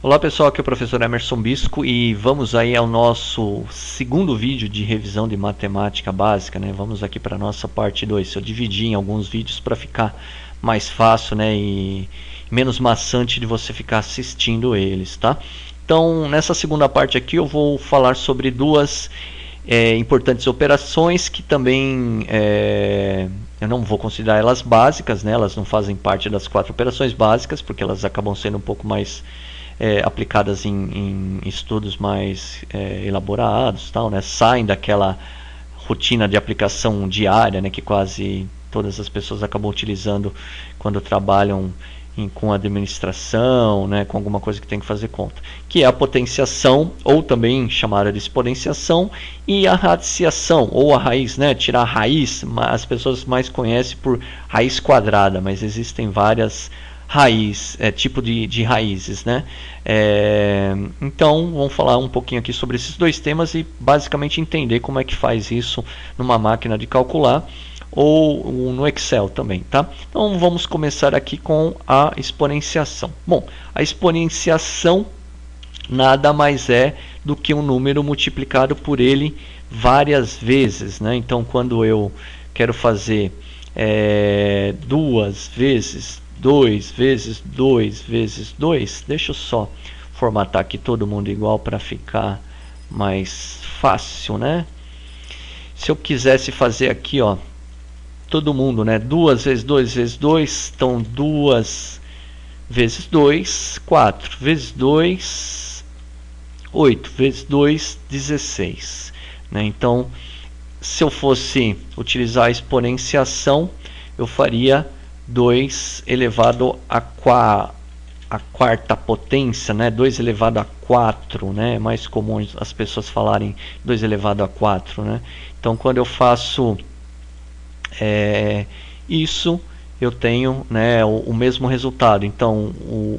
Olá pessoal, aqui é o professor Emerson Bisco e vamos aí ao nosso segundo vídeo de revisão de matemática básica, né? Vamos aqui para a nossa parte 2. Eu dividi em alguns vídeos para ficar mais fácil, né? E menos maçante de você ficar assistindo eles, tá? Então, nessa segunda parte aqui eu vou falar sobre duas importantes operações que também eu não vou considerar elas básicas, né? Elas não fazem parte das 4 operações básicas, porque elas acabam sendo um pouco mais aplicadas em estudos mais elaborados, tal, né? Saem daquela rotina de aplicação diária, né? Que quase todas as pessoas acabam utilizando quando trabalham com administração, né, com alguma coisa que tem que fazer conta, que é a potenciação, ou também chamada de exponenciação, e a radiciação, ou a raiz, né, tirar a raiz. As pessoas mais conhecem por raiz quadrada, mas existem várias tipo de raízes, né? Então vamos falar um pouquinho aqui sobre esses dois temas e basicamente entender como é que faz isso numa máquina de calcular ou no Excel também, tá? Então vamos começar aqui com a exponenciação. Bom, a exponenciação nada mais é do que um número multiplicado por ele várias vezes, né? Então quando eu quero fazer 2 vezes 2 vezes 2 vezes 2, deixa eu só formatar aqui todo mundo igual para ficar mais fácil, né? Se eu quisesse fazer aqui, ó, todo mundo, né? 2 vezes 2 vezes 2, então 2 vezes 2, 4 vezes 2, 8 vezes 2, 16. Né? Então, se eu fosse utilizar a exponenciação, eu faria 2 elevado a quarta potência, né? 2 elevado a 4, né? É mais comum as pessoas falarem 2 elevado a 4, né? Então, quando eu faço isso, eu tenho, né, o mesmo resultado. Então,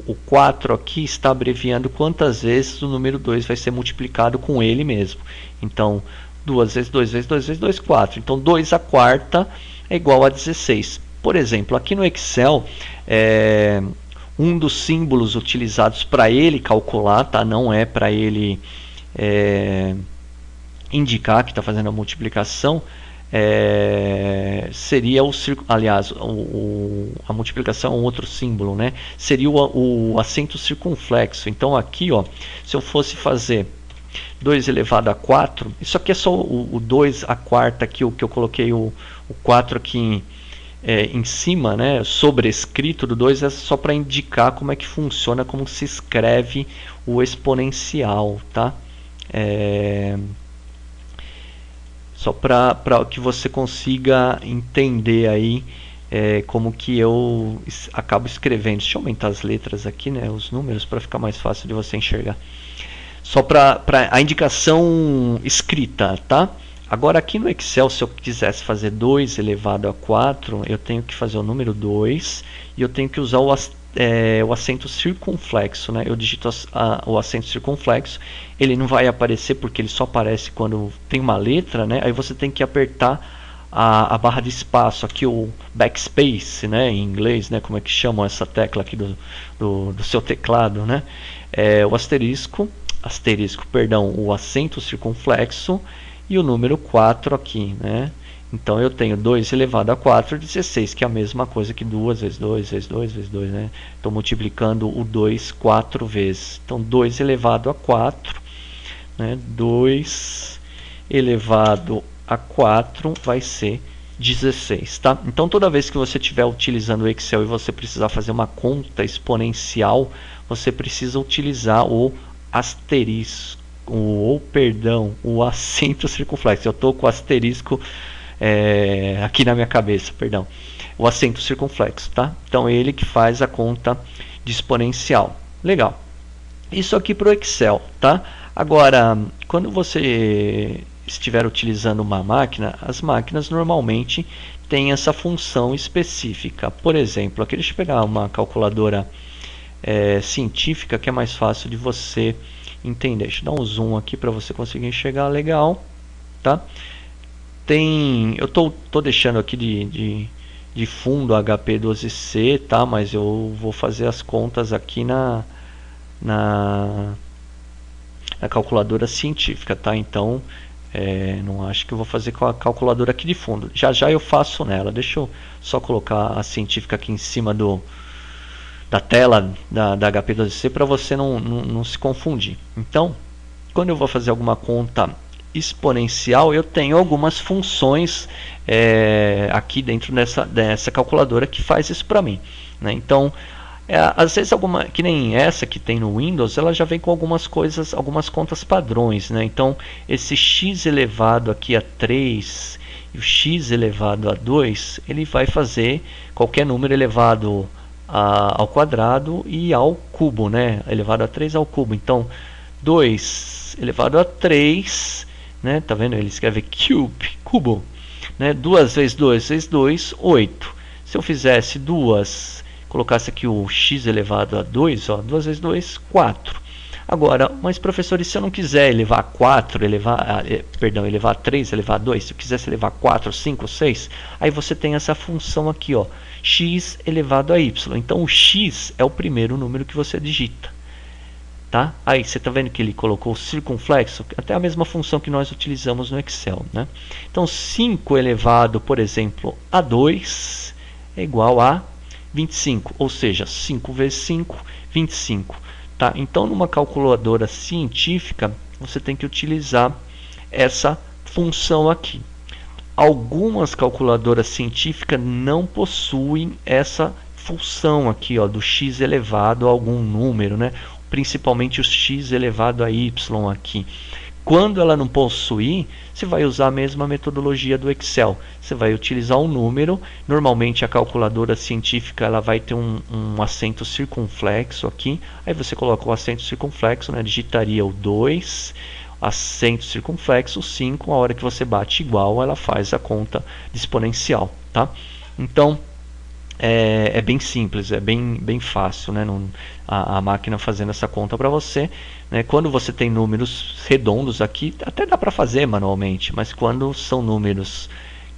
o 4 aqui está abreviando quantas vezes o número 2 vai ser multiplicado com ele mesmo. Então, 2 vezes 2 vezes 2 vezes 2, 4. Então, 2 a quarta é igual a 16. Por exemplo, aqui no Excel, um dos símbolos utilizados para ele calcular, tá? Não é para ele indicar que está fazendo a multiplicação, seria o círculo, aliás, a multiplicação é um outro símbolo, né? Seria o acento circunflexo. Então aqui, ó, se eu fosse fazer 2 elevado a 4, isso aqui é só o 2 a quarta aqui, o que eu coloquei o 4 aqui em cima, né, sobrescrito do 2, é só para indicar como é que funciona, como se escreve o exponencial, tá? Só para que você consiga entender aí como que eu acabo escrevendo. Deixa eu aumentar as letras aqui, né, os números, para ficar mais fácil de você enxergar. Só para a indicação escrita, tá? Agora aqui no Excel, se eu quisesse fazer 2 elevado a 4, eu tenho que fazer o número 2 e eu tenho que usar o acento circunflexo, né? Eu digito o acento circunflexo, ele não vai aparecer porque ele só aparece quando tem uma letra, né? Aí você tem que apertar a barra de espaço, aqui o backspace, né? Em inglês, né? Como é que chamam essa tecla aqui do seu teclado, né? O o acento circunflexo e o número 4 aqui, né? Então eu tenho 2 elevado a 4, 16, que é a mesma coisa que 2 vezes 2 vezes 2 vezes 2, né? Estou multiplicando o 2 4 vezes. Então 2 elevado a 4, né? 2 elevado a 4 vai ser 16, tá? Então toda vez que você estiver utilizando o Excel e você precisar fazer uma conta exponencial, você precisa utilizar o asterisco, o acento circunflexo. Eu estou com o asterisco aqui na minha cabeça, perdão. O acento circunflexo, tá? Então ele que faz a conta de exponencial. Legal. Isso aqui para o Excel, tá? Agora, quando você estiver utilizando uma máquina, as máquinas normalmente têm essa função específica. Por exemplo, aqui deixa eu pegar uma calculadora científica que é mais fácil de você entender. Deixa eu dar um zoom aqui para você conseguir enxergar legal, tá? Eu tô deixando aqui de fundo HP12C, tá? Mas eu vou fazer as contas aqui na calculadora científica, tá? Então, não acho que eu vou fazer com a calculadora aqui de fundo. Já já eu faço nela. Deixa eu só colocar a científica aqui em cima da tela da HP12C para você não se confundir. Então, quando eu vou fazer alguma conta exponencial, eu tenho algumas funções aqui dentro dessa calculadora que faz isso para mim, né? Então, às vezes que nem essa que tem no Windows, ela já vem com algumas coisas, algumas contas padrões, né? Então, esse x elevado aqui a 3 e o x elevado a 2, ele vai fazer qualquer número elevado ao quadrado e ao cubo, né? Elevado a 3 ao cubo. Então, 2 elevado a 3, né? Tá vendo? Ele escreve cube, cubo, né? 2 vezes 2 vezes 2, 8. Se eu fizesse colocasse aqui o x elevado a 2, ó, 2 vezes 2, 4. Agora, mas professor, e se eu não quiser elevar a 4, elevar a 3, elevar a 2, se eu quisesse elevar a 4, 5, 6, aí você tem essa função aqui, ó, x elevado a y. Então, o x é o primeiro número que você digita. Tá? Aí você está vendo que ele colocou o circunflexo, até a mesma função que nós utilizamos no Excel, né? Então, 5 elevado, por exemplo, a 2 é igual a 25, ou seja, 5 vezes 5, 25. Tá? Então, numa calculadora científica, você tem que utilizar essa função aqui. Algumas calculadoras científicas não possuem essa função aqui, ó, do x elevado a algum número, né? Principalmente o x elevado a y aqui. Quando ela não possuir, você vai usar a mesma metodologia do Excel. Você vai utilizar um número. Normalmente a calculadora científica ela vai ter um acento circunflexo aqui. Aí você coloca o acento circunflexo, né? Digitaria o 2, acento circunflexo 5. A hora que você bate igual, ela faz a conta exponencial. Tá? Então, é bem simples, é bem fácil, né? A máquina fazendo essa conta para você, né? Quando você tem números redondos aqui, até dá para fazer manualmente, mas quando são números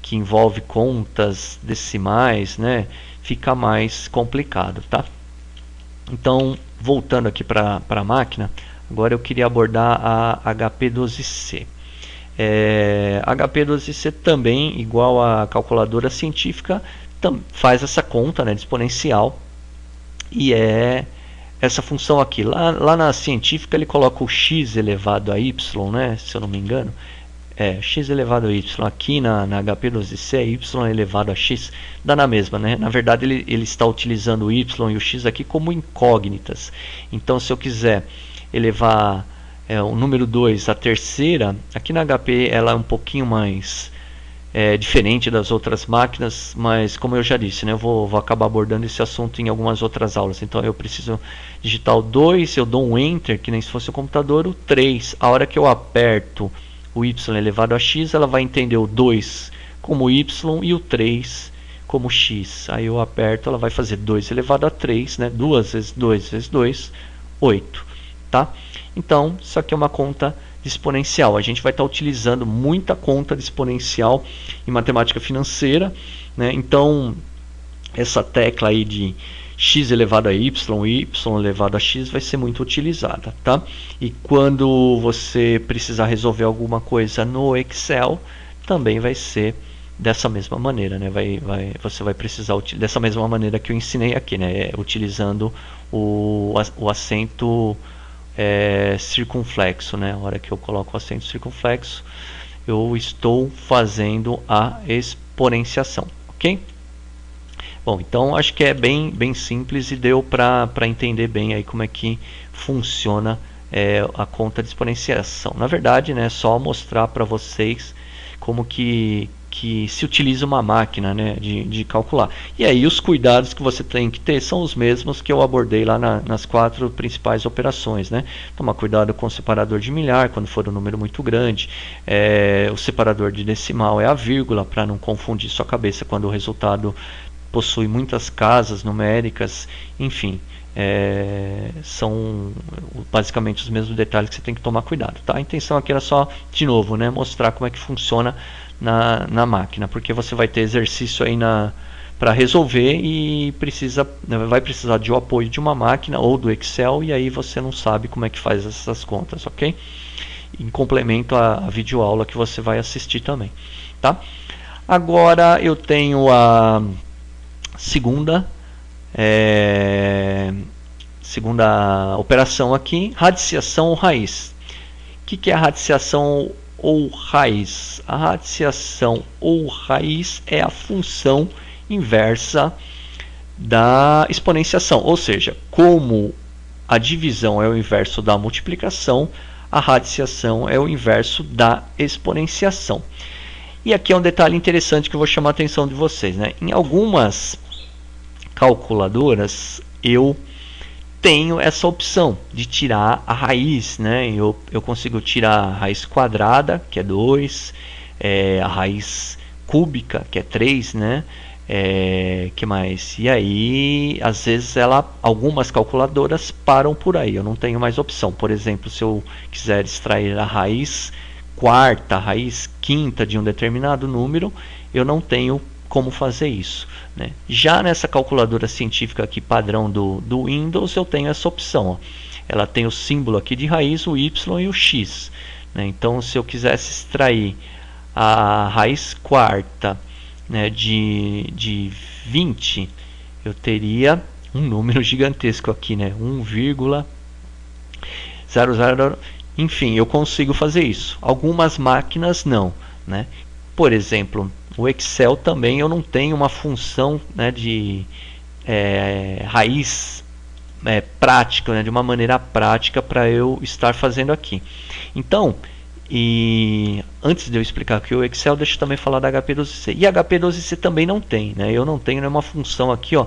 que envolvem contas decimais, né? Fica mais complicado, tá? Então, voltando aqui para a máquina, agora eu queria abordar a HP12C. HP12C também, igual a calculadora científica, faz essa conta, né, de exponencial, e essa função aqui. Lá na científica ele coloca o x elevado a y, né, se eu não me engano, x elevado a y. Aqui na HP12C é y elevado a x, dá na mesma, né? Na verdade ele está utilizando o y e o x aqui como incógnitas. Então, se eu quiser elevar o número 2 a terceira, aqui na HP ela é um pouquinho mais diferente das outras máquinas, mas como eu já disse, né, eu vou acabar abordando esse assunto em algumas outras aulas. Então eu preciso digitar o 2, eu dou um Enter, que nem se fosse o computador, o 3. A hora que eu aperto o y elevado a x, ela vai entender o 2 como y e o 3 como x. Aí eu aperto, ela vai fazer 2 elevado a 3, né, 2 vezes 2 vezes 2, 8. Tá? Então, isso aqui é uma conta de exponencial. A gente vai estar utilizando muita conta de exponencial em matemática financeira, né? Então, essa tecla aí de x elevado a y e y elevado a x vai ser muito utilizada, tá? E quando você precisar resolver alguma coisa no Excel, também vai ser dessa mesma maneira, né? Você vai precisar dessa mesma maneira que eu ensinei aqui, né? Utilizando o acento circunflexo, né? A hora que eu coloco o acento circunflexo, eu estou fazendo a exponenciação, ok? Bom, então acho que é bem simples e deu para entender bem aí como é que funciona a conta de exponenciação. Na verdade, né, é só mostrar para vocês como que se utiliza uma máquina, né, de calcular. E aí os cuidados que você tem que ter são os mesmos que eu abordei lá nas 4 principais operações, né? Tomar cuidado com o separador de milhar, quando for um número muito grande. O separador de decimal é a vírgula, para não confundir sua cabeça quando o resultado possui muitas casas numéricas, enfim. São basicamente os mesmos detalhes que você tem que tomar cuidado, tá? A intenção aqui era só, de novo, né, mostrar como é que funciona na máquina, porque você vai ter exercício aí para resolver e vai precisar de o apoio de uma máquina ou do Excel, e aí você não sabe como é que faz essas contas, ok? Em complemento à videoaula que você vai assistir também, tá? Agora eu tenho a segunda operação aqui, radiciação ou raiz. O que é a radiciação ou raiz? A radiciação ou raiz é a função inversa da exponenciação, ou seja, como a divisão é o inverso da multiplicação, a radiciação é o inverso da exponenciação. E aqui é um detalhe interessante que eu vou chamar a atenção de vocês, né? Em algumas calculadoras eu tenho essa opção de tirar a raiz, né? Eu consigo tirar a raiz quadrada, que é 2, a raiz cúbica, que é 3, né? Que mais? E aí, às vezes, algumas calculadoras param por aí. Eu não tenho mais opção. Por exemplo, se eu quiser extrair a raiz quarta, a raiz quinta de um determinado número, eu não tenho como fazer isso, né? Já nessa calculadora científica aqui padrão do Windows, eu tenho essa opção. Ó. Ela tem o símbolo aqui de raiz, o Y e o X, né? Então, se eu quisesse extrair a raiz quarta, né, de 20, eu teria um número gigantesco aqui, né? 1,00. Enfim, eu consigo fazer isso. Algumas máquinas não, né? Por exemplo, o Excel também eu não tenho uma função, né, de raiz prática, né, de uma maneira prática para eu estar fazendo aqui. Então, e antes de eu explicar aqui o Excel, deixa eu também falar da HP12C. E a HP12C também não tem, né? Eu não tenho nenhuma função aqui, ó.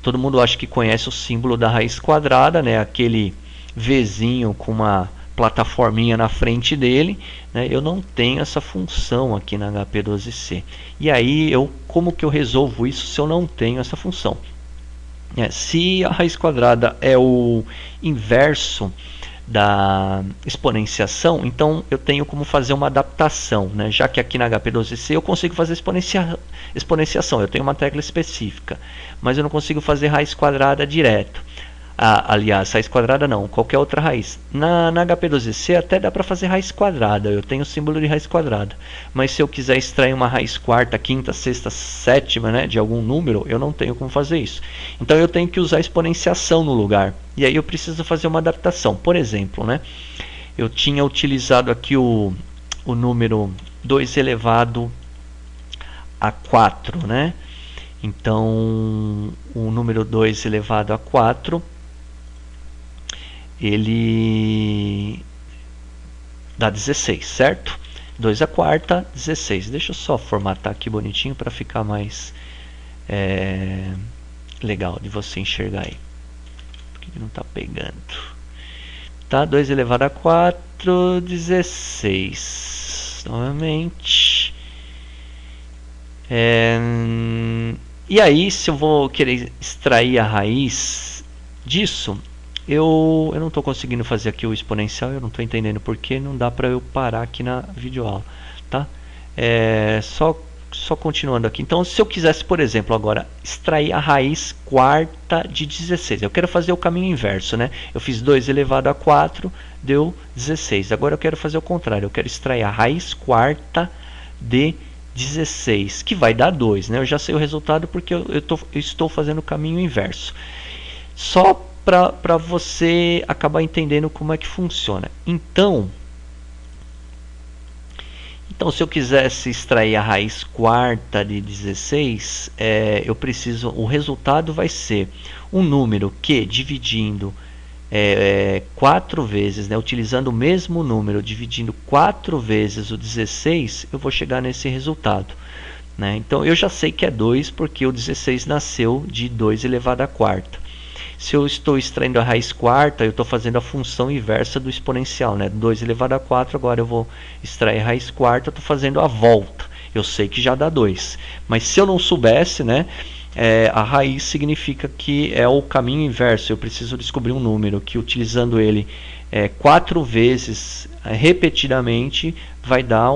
Todo mundo acha que conhece o símbolo da raiz quadrada, né? Aquele Vzinho com uma plataforminha na frente dele, né? Eu não tenho essa função aqui na HP12C. E aí, como que eu resolvo isso se eu não tenho essa função? Se a raiz quadrada é o inverso da exponenciação, então eu tenho como fazer uma adaptação, né? Já que aqui na HP12C eu consigo fazer exponenciação, eu tenho uma tecla específica, mas eu não consigo fazer raiz quadrada direto. Aliás, raiz quadrada não, qualquer outra raiz. Na HP12C até dá para fazer raiz quadrada, eu tenho o símbolo de raiz quadrada. Mas se eu quiser extrair uma raiz quarta, quinta, sexta, sétima, né, de algum número, eu não tenho como fazer isso. Então eu tenho que usar exponenciação no lugar. E aí eu preciso fazer uma adaptação. Por exemplo, né, eu tinha utilizado aqui o número 2 elevado a 4, né? Então o número 2 elevado a 4 ele dá 16, certo? 2 a quarta, 16. Deixa eu só formatar aqui bonitinho para ficar mais legal de você enxergar aí. Por que não está pegando? Tá, 2 elevado a 4, 16. Novamente. E aí, se eu vou querer extrair a raiz disso, eu não estou conseguindo fazer aqui o exponencial, eu não estou entendendo porque não dá para eu parar aqui na videoaula, tá? Só continuando aqui. Então, se eu quisesse, por exemplo, agora extrair a raiz quarta de 16, eu quero fazer o caminho inverso, né? Eu fiz 2 elevado a 4, deu 16. Agora eu quero fazer o contrário, eu quero extrair a raiz quarta de 16, que vai dar 2, né? Eu já sei o resultado porque eu estou fazendo o caminho inverso. Só para você acabar entendendo como é que funciona. Então, se eu quisesse extrair a raiz quarta de 16, o resultado vai ser um número que, dividindo 4 vezes, né, utilizando o mesmo número, dividindo 4 vezes o 16, eu vou chegar nesse resultado, né? Então, eu já sei que é 2, porque o 16 nasceu de 2 elevado a quarta. Se eu estou extraindo a raiz quarta, eu estou fazendo a função inversa do exponencial, né? 2 elevado a 4, agora eu vou extrair a raiz quarta, eu estou fazendo a volta. Eu sei que já dá 2. Mas se eu não soubesse, né, a raiz significa que é o caminho inverso. Eu preciso descobrir um número que, utilizando ele 4 vezes repetidamente, vai dar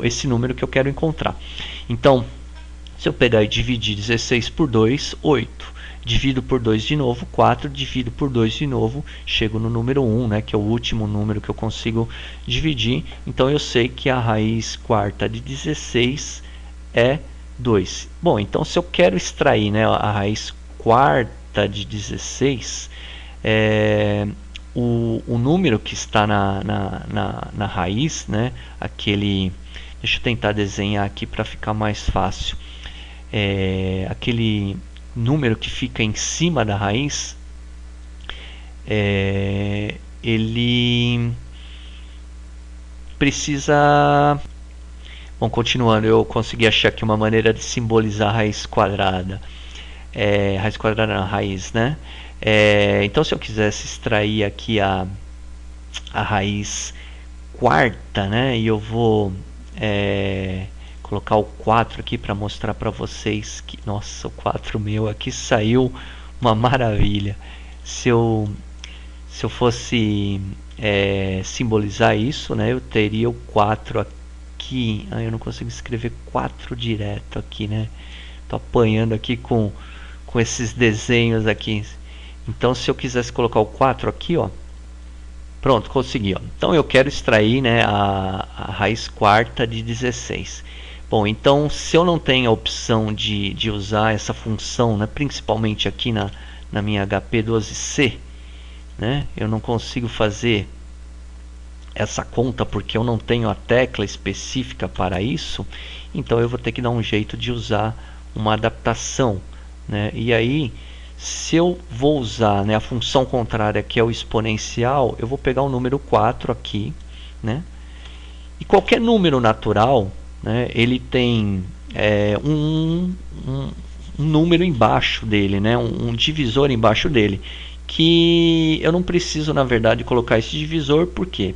esse número que eu quero encontrar. Então, Se eu pegar e dividir 16 por 2, 8. Divido por 2 de novo, 4. Divido por 2 de novo, chego no número 1, né, que é o último número que eu consigo dividir. Então eu sei que a raiz quarta de 16 é 2. Bom, então se eu quero extrair, né, a raiz quarta de 16, o número que está na raiz, né, aquele... Deixa eu tentar desenhar aqui para ficar mais fácil. Aquele número que fica em cima da raiz, ele precisa... Bom, continuando, eu consegui achar aqui uma maneira de simbolizar a raiz quadrada. Raiz quadrada não, raiz, né? Então, se eu quisesse extrair aqui a raiz quarta, né? E eu vou colocar o 4 aqui para mostrar para vocês que, nossa, o 4 meu aqui saiu uma maravilha. Se eu fosse simbolizar isso, né? Eu teria o 4 aqui. Eu não consigo escrever 4 direto aqui, né? Tô apanhando aqui com esses desenhos aqui. Então, se eu quisesse colocar o 4 aqui, ó, pronto, consegui, ó. Então eu quero extrair, né, a raiz quarta de 16. Bom, então se eu não tenho a opção de usar essa função, né, principalmente aqui na minha HP12C, né, eu não consigo fazer essa conta porque eu não tenho a tecla específica para isso, então eu vou ter que dar um jeito de usar uma adaptação, né? E aí, se eu vou usar, né, a função contrária, que é o exponencial, eu vou pegar o número 4 aqui, né? E qualquer número natural, né, ele tem um número embaixo dele, né, um divisor embaixo dele, que eu não preciso, na verdade, colocar esse divisor. Por quê?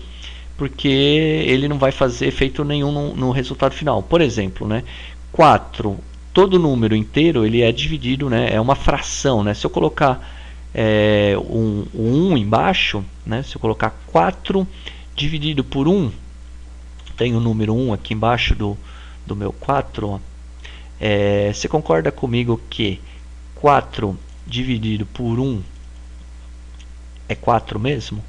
Porque ele não vai fazer efeito nenhum no resultado final. Por exemplo, né, 4... todo número inteiro ele é dividido, né, é uma fração, né? Se eu colocar um 1 embaixo, né, se eu colocar 4 dividido por 1, tem o número 1 aqui embaixo do meu 4, ó. Você concorda comigo que 4 dividido por 1 é 4 mesmo?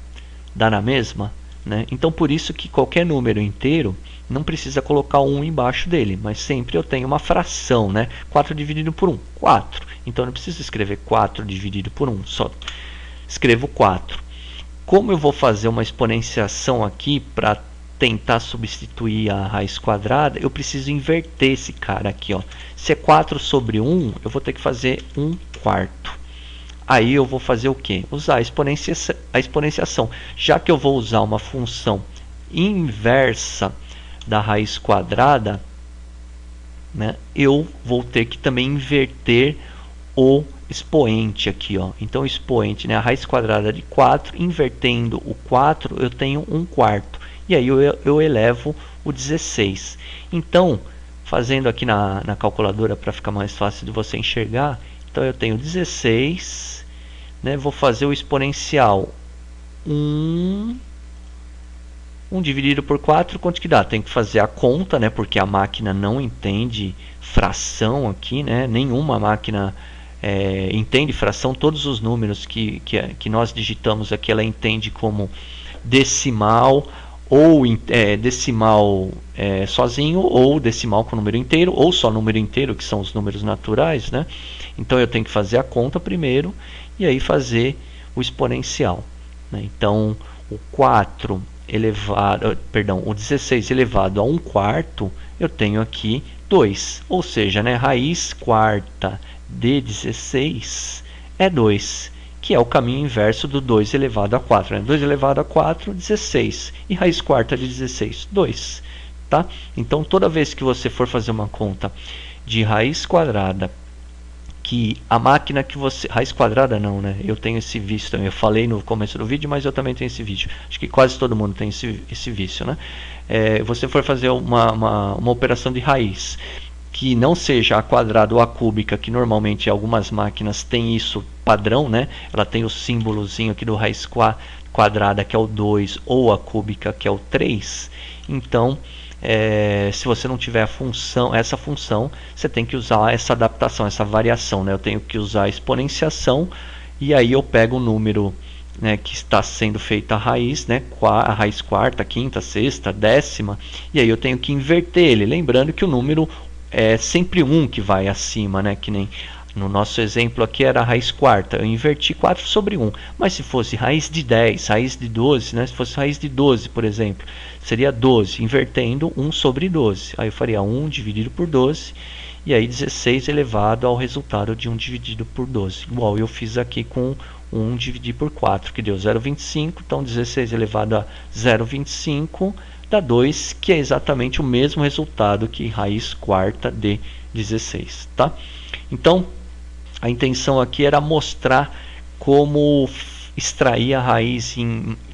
Dá na mesma? Né? Então, por isso que qualquer número inteiro não precisa colocar 1 embaixo dele, mas sempre eu tenho uma fração, né? 4 dividido por 1, 4. Então, eu não preciso escrever 4 dividido por 1, só escrevo 4. Como eu vou fazer uma exponenciação aqui para tentar substituir a raiz quadrada, eu preciso inverter esse cara aqui, ó. Se é 4 sobre 1, eu vou ter que fazer 1 quarto. Aí eu vou fazer o que? Usar a exponenciação. Já que eu vou usar uma função inversa da raiz quadrada, né, eu vou ter que também inverter o expoente aqui, ó. Então o expoente, né, a raiz quadrada de 4, invertendo o 4, eu tenho 1 quarto. E aí eu elevo o 16. Então, fazendo aqui na calculadora para ficar mais fácil de você enxergar, então eu tenho 16, né, vou fazer o exponencial 1 dividido por 4, quanto que dá? Tem que fazer a conta, né, porque a máquina não entende fração aqui, né, nenhuma máquina entende fração. Todos os números que nós digitamos aqui, ela entende como decimal, ou decimal sozinho, ou decimal com número inteiro, ou só número inteiro, que são os números naturais, né? Então eu tenho que fazer a conta primeiro e aí fazer o exponencial, né? Então o 4 elevado, perdão, o 16 elevado a 1 quarto, eu tenho aqui 2, ou seja, né, raiz quarta de 16 é 2, que é o caminho inverso do 2 elevado a 4. Né? 2 elevado a 4, 16. E raiz quarta de 16, 2. Tá? Então, toda vez que você for fazer uma conta de raiz quadrada, que a máquina que você... Raiz quadrada não, né? Eu tenho esse vício também. Eu falei no começo do vídeo, mas eu também tenho esse vício. Acho que quase todo mundo tem esse vício, né? Você for fazer uma operação de raiz, que não seja a quadrada ou a cúbica, que normalmente algumas máquinas têm isso padrão, né? Ela tem o símbolozinho aqui do raiz quadrada, que é o 2, ou a cúbica, que é o 3. Então, se você não tiver essa função, você tem que usar essa adaptação, essa variação, né? Eu tenho que usar a exponenciação, e aí eu pego o número, né, que está sendo feita a raiz, né, a raiz quarta, quinta, sexta, décima, e aí eu tenho que inverter ele, lembrando que o número é sempre 1 que vai acima, né, que nem no nosso exemplo aqui era a raiz quarta, eu inverti 4 sobre 1, mas se fosse raiz de 10, raiz de 12, né, se fosse raiz de 12, por exemplo, seria 12, invertendo 1 sobre 12, aí eu faria 1 dividido por 12, e aí 16 elevado ao resultado de 1 dividido por 12, igual eu fiz aqui com 1 dividido por 4, que deu 0,25, então 16 elevado a 0,25 dá 2, que é exatamente o mesmo resultado que raiz quarta de 16, tá? Então, a intenção aqui era mostrar como extrair a raiz,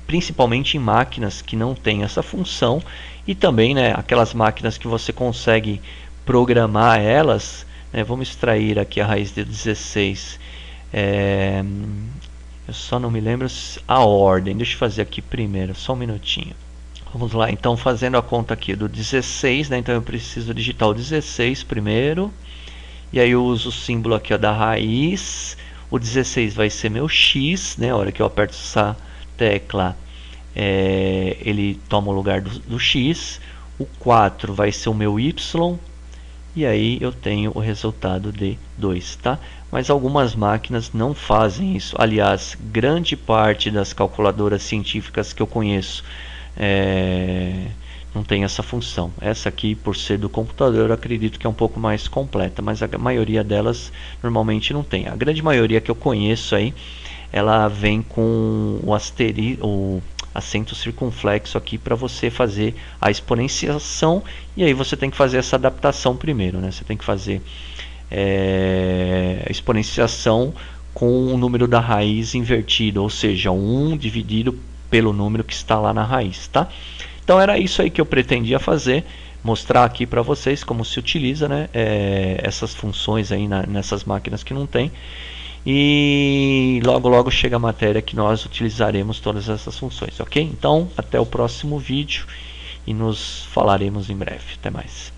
principalmente em máquinas que não tem essa função, e também, né, aquelas máquinas que você consegue programar elas, né, vamos extrair aqui a raiz de 16, eu só não me lembro a ordem, deixa eu fazer aqui primeiro, só um minutinho. Vamos lá, então fazendo a conta aqui do 16, né, então eu preciso digitar o 16 primeiro, e aí eu uso o símbolo aqui, ó, da raiz, o 16 vai ser meu x, né, a hora que eu aperto essa tecla, ele toma o lugar do x, o 4 vai ser o meu y, e aí eu tenho o resultado de 2, tá? Mas algumas máquinas não fazem isso. Aliás, grande parte das calculadoras científicas que eu conheço não tem essa função. Essa aqui, por ser do computador, eu acredito que é um pouco mais completa, mas a maioria delas normalmente não tem. A grande maioria que eu conheço aí, ela vem com o acento circunflexo aqui para você fazer a exponenciação, e aí você tem que fazer essa adaptação primeiro, né? Você tem que fazer a exponenciação com o número da raiz invertido, ou seja, 1 dividido pelo número que está lá na raiz, tá? Então era isso aí que eu pretendia fazer, mostrar aqui para vocês como se utiliza, né, essas funções aí nessas máquinas que não tem. E logo chega a matéria que nós utilizaremos todas essas funções, ok? Então, até o próximo vídeo e nos falaremos em breve. Até mais.